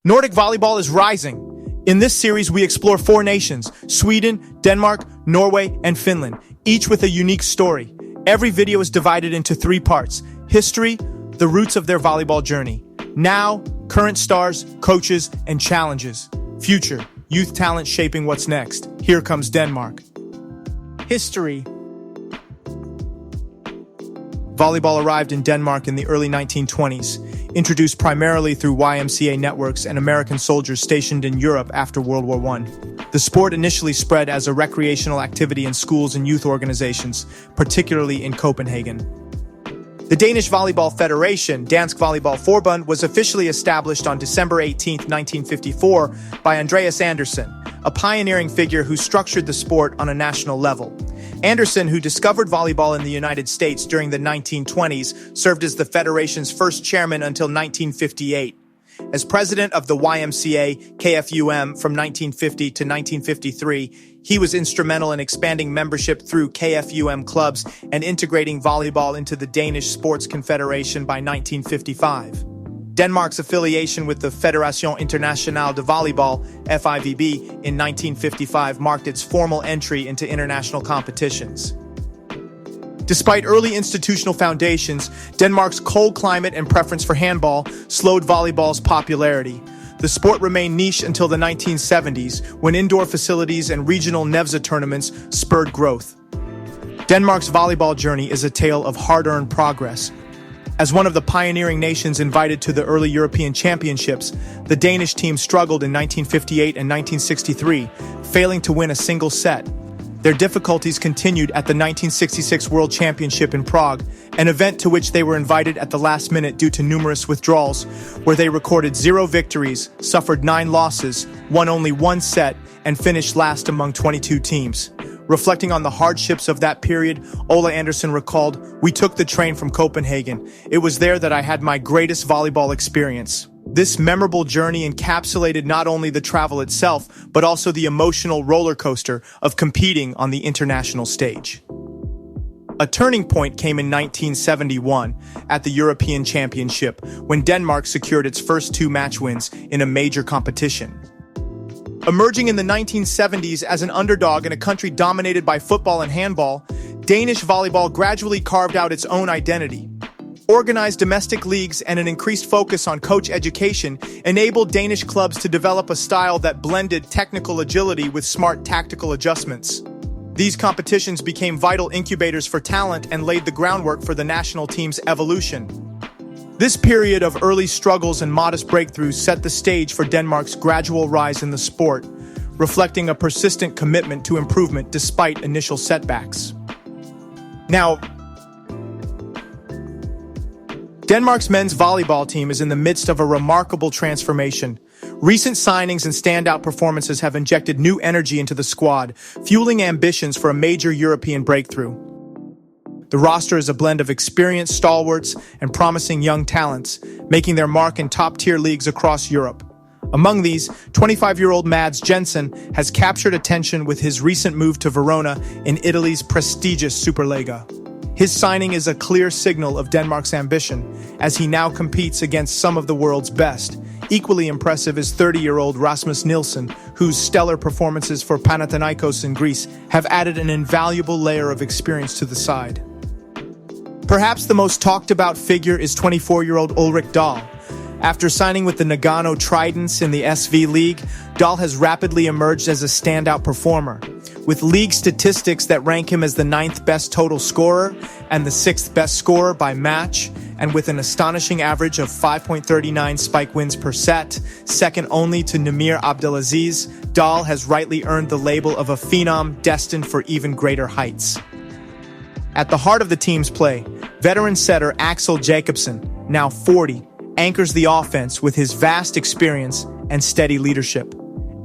Nordic volleyball is rising. In this series, we explore 4 nations: Sweden, Denmark, Norway, and Finland, each with a unique story. Every video is divided into 3 parts: history, the roots of their volleyball journey; now, current stars, coaches, and challenges; future, youth talent shaping what's next. Here comes Denmark. History. Volleyball arrived in Denmark in the early 1920s, introduced primarily through YMCA networks and American soldiers stationed in Europe after World War I. The sport initially spread as a recreational activity in schools and youth organizations, particularly in Copenhagen. The Danish Volleyball Federation, Dansk Volleyball Forbund, was officially established on December 18, 1954, by Andreas Andersen, a pioneering figure who structured the sport on a national level. Andersen, who discovered volleyball in the United States during the 1920s, served as the federation's first chairman until 1958. As president of the YMCA KFUM from 1950 to 1953, he was instrumental in expanding membership through KFUM clubs and integrating volleyball into the Danish Sports Confederation by 1955. Denmark's affiliation with the Fédération Internationale de Volleyball, FIVB, in 1955 marked its formal entry into international competitions. Despite early institutional foundations, Denmark's cold climate and preference for handball slowed volleyball's popularity. The sport remained niche until the 1970s, when indoor facilities and regional NEVZA tournaments spurred growth. Denmark's volleyball journey is a tale of hard-earned progress. As one of the pioneering nations invited to the early European Championships, the Danish team struggled in 1958 and 1963, failing to win a single set. Their difficulties continued at the 1966 World Championship in Prague, an event to which they were invited at the last minute due to numerous withdrawals, where they recorded 0 victories, suffered 9 losses, won only 1 set, and finished last among 22 teams. Reflecting on the hardships of that period, Ola Andersen recalled, "We took the train from Copenhagen. It was there that I had my greatest volleyball experience." This memorable journey encapsulated not only the travel itself, but also the emotional roller coaster of competing on the international stage. A turning point came in 1971 at the European Championship, when Denmark secured its first 2 match wins in a major competition. Emerging in the 1970s as an underdog in a country dominated by football and handball, Danish volleyball gradually carved out its own identity. Organized domestic leagues and an increased focus on coach education enabled Danish clubs to develop a style that blended technical agility with smart tactical adjustments. These competitions became vital incubators for talent and laid the groundwork for the national team's evolution. This period of early struggles and modest breakthroughs set the stage for Denmark's gradual rise in the sport, reflecting a persistent commitment to improvement despite initial setbacks. Now, Denmark's men's volleyball team is in the midst of a remarkable transformation. Recent signings and standout performances have injected new energy into the squad, fueling ambitions for a major European breakthrough. The roster is a blend of experienced stalwarts and promising young talents, making their mark in top-tier leagues across Europe. Among these, 25-year-old Mads Jensen has captured attention with his recent move to Verona in Italy's prestigious Superliga. His signing is a clear signal of Denmark's ambition, as he now competes against some of the world's best. Equally impressive is 30-year-old Rasmus Nielsen, whose stellar performances for Panathinaikos in Greece have added an invaluable layer of experience to the side. Perhaps the most talked-about figure is 24-year-old Ulrik Dahl. After signing with the Nagano Tridents in the SV League, Dahl has rapidly emerged as a standout performer. With league statistics that rank him as the 9th best total scorer and the 6th best scorer by match, and with an astonishing average of 5.39 spike wins per set, second only to Namir Abdelaziz, Dahl has rightly earned the label of a phenom destined for even greater heights. At the heart of the team's play, veteran setter Axel Jacobsen, now 40, anchors the offense with his vast experience and steady leadership.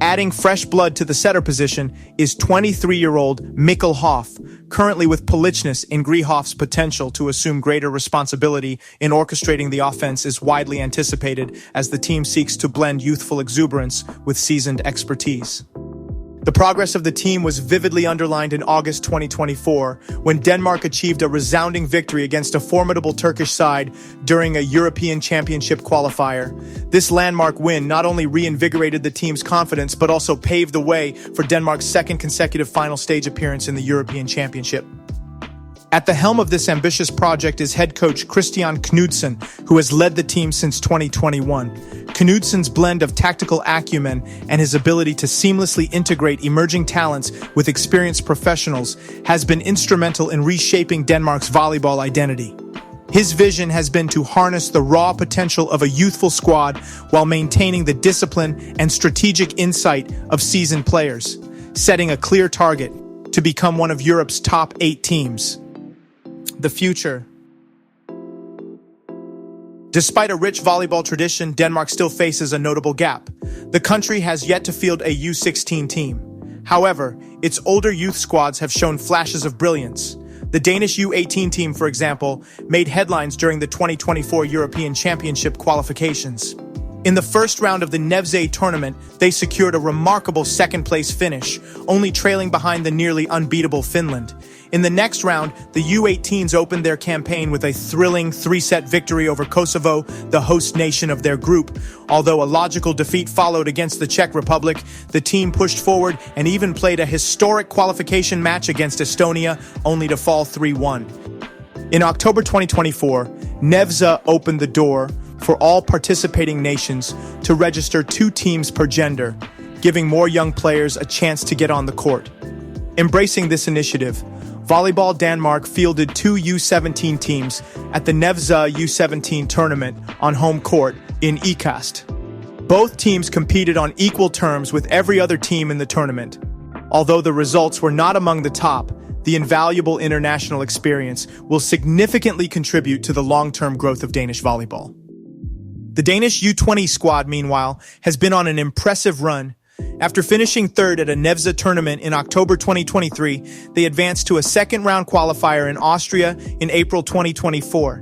Adding fresh blood to the setter position is 23-year-old Mikkel Hoff, currently with Polichnes in Hoff's potential to assume greater responsibility in orchestrating the offense is widely anticipated as the team seeks to blend youthful exuberance with seasoned expertise. The progress of the team was vividly underlined in August 2024, when Denmark achieved a resounding victory against a formidable Turkish side during a European Championship qualifier. This landmark win not only reinvigorated the team's confidence, but also paved the way for Denmark's second consecutive final stage appearance in the European Championship. At the helm of this ambitious project is head coach Christian Knudsen, who has led the team since 2021. Knudsen's blend of tactical acumen and his ability to seamlessly integrate emerging talents with experienced professionals has been instrumental in reshaping Denmark's volleyball identity. His vision has been to harness the raw potential of a youthful squad while maintaining the discipline and strategic insight of seasoned players, setting a clear target to become one of Europe's top 8 teams. The future. Despite a rich volleyball tradition, Denmark still faces a notable gap. The country has yet to field a U16 team. However, its older youth squads have shown flashes of brilliance. The Danish U18 team, for example, made headlines during the 2024 European Championship qualifications. In the first round of the NEVZA tournament, they secured a remarkable second-place finish, only trailing behind the nearly unbeatable Finland. In the next round, the U18s opened their campaign with a thrilling 3-set victory over Kosovo, the host nation of their group. Although a logical defeat followed against the Czech Republic, the team pushed forward and even played a historic qualification match against Estonia, only to fall 3-1. In October 2024, NEVZA opened the door for all participating nations to register 2 teams per gender, giving more young players a chance to get on the court. Embracing this initiative, Volleyball Denmark fielded 2 U17 teams at the NEVZA U17 tournament on home court in Ikast. Both teams competed on equal terms with every other team in the tournament. Although the results were not among the top, the invaluable international experience will significantly contribute to the long-term growth of Danish volleyball. The Danish U20 squad, meanwhile, has been on an impressive run. After finishing third at a NEVZA tournament in October 2023, they advanced to a second-round qualifier in Austria in April 2024.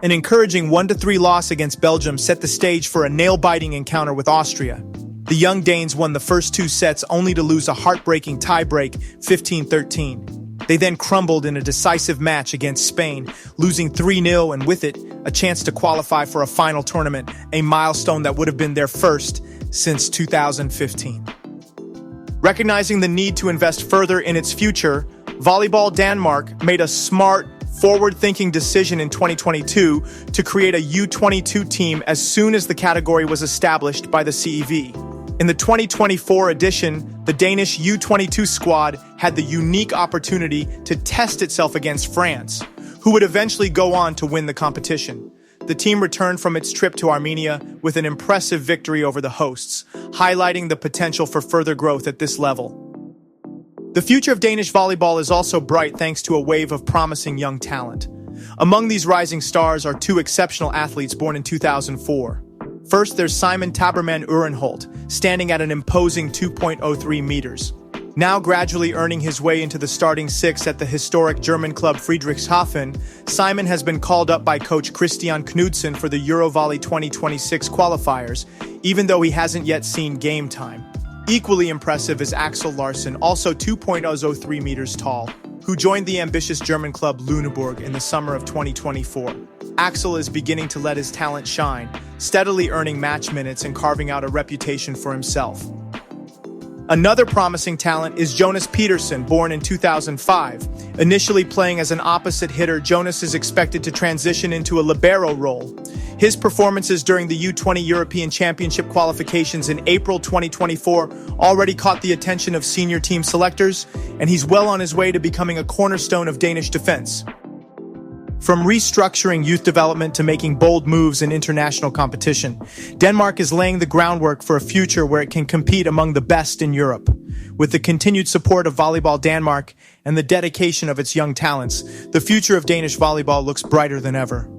An encouraging 1-3 loss against Belgium set the stage for a nail-biting encounter with Austria. The young Danes won the first 2 sets only to lose a heartbreaking tie-break 15-13. They then crumbled in a decisive match against Spain, losing 3-0 and with it, a chance to qualify for a final tournament, a milestone that would have been their first since 2015. Recognizing the need to invest further in its future, Volleyball Denmark made a smart, forward-thinking decision in 2022 to create a U22 team as soon as the category was established by the CEV. In the 2024 edition, the Danish U22 squad had the unique opportunity to test itself against France, who would eventually go on to win the competition. The team returned from its trip to Armenia with an impressive victory over the hosts, highlighting the potential for further growth at this level. The future of Danish volleyball is also bright thanks to a wave of promising young talent. Among these rising stars are 2 exceptional athletes born in 2004. First, there's Simon Tabermann Uhrenholt, standing at an imposing 2.03 meters. Now gradually earning his way into the starting 6 at the historic German club Friedrichshafen, Simon has been called up by coach Christian Knudsen for the Eurovolley 2026 qualifiers, even though he hasn't yet seen game time. Equally impressive is Axel Larsen, also 2.03 meters tall, who joined the ambitious German club Lüneburg in the summer of 2024. Axel is beginning to let his talent shine, steadily earning match minutes and carving out a reputation for himself. Another promising talent is Jonas Petersen, born in 2005. Initially playing as an opposite hitter, Jonas is expected to transition into a libero role. His performances during the U20 European Championship qualifications in April 2024 already caught the attention of senior team selectors, and he's well on his way to becoming a cornerstone of Danish defense. From restructuring youth development to making bold moves in international competition, Denmark is laying the groundwork for a future where it can compete among the best in Europe. With the continued support of Volleyball Denmark and the dedication of its young talents, the future of Danish volleyball looks brighter than ever.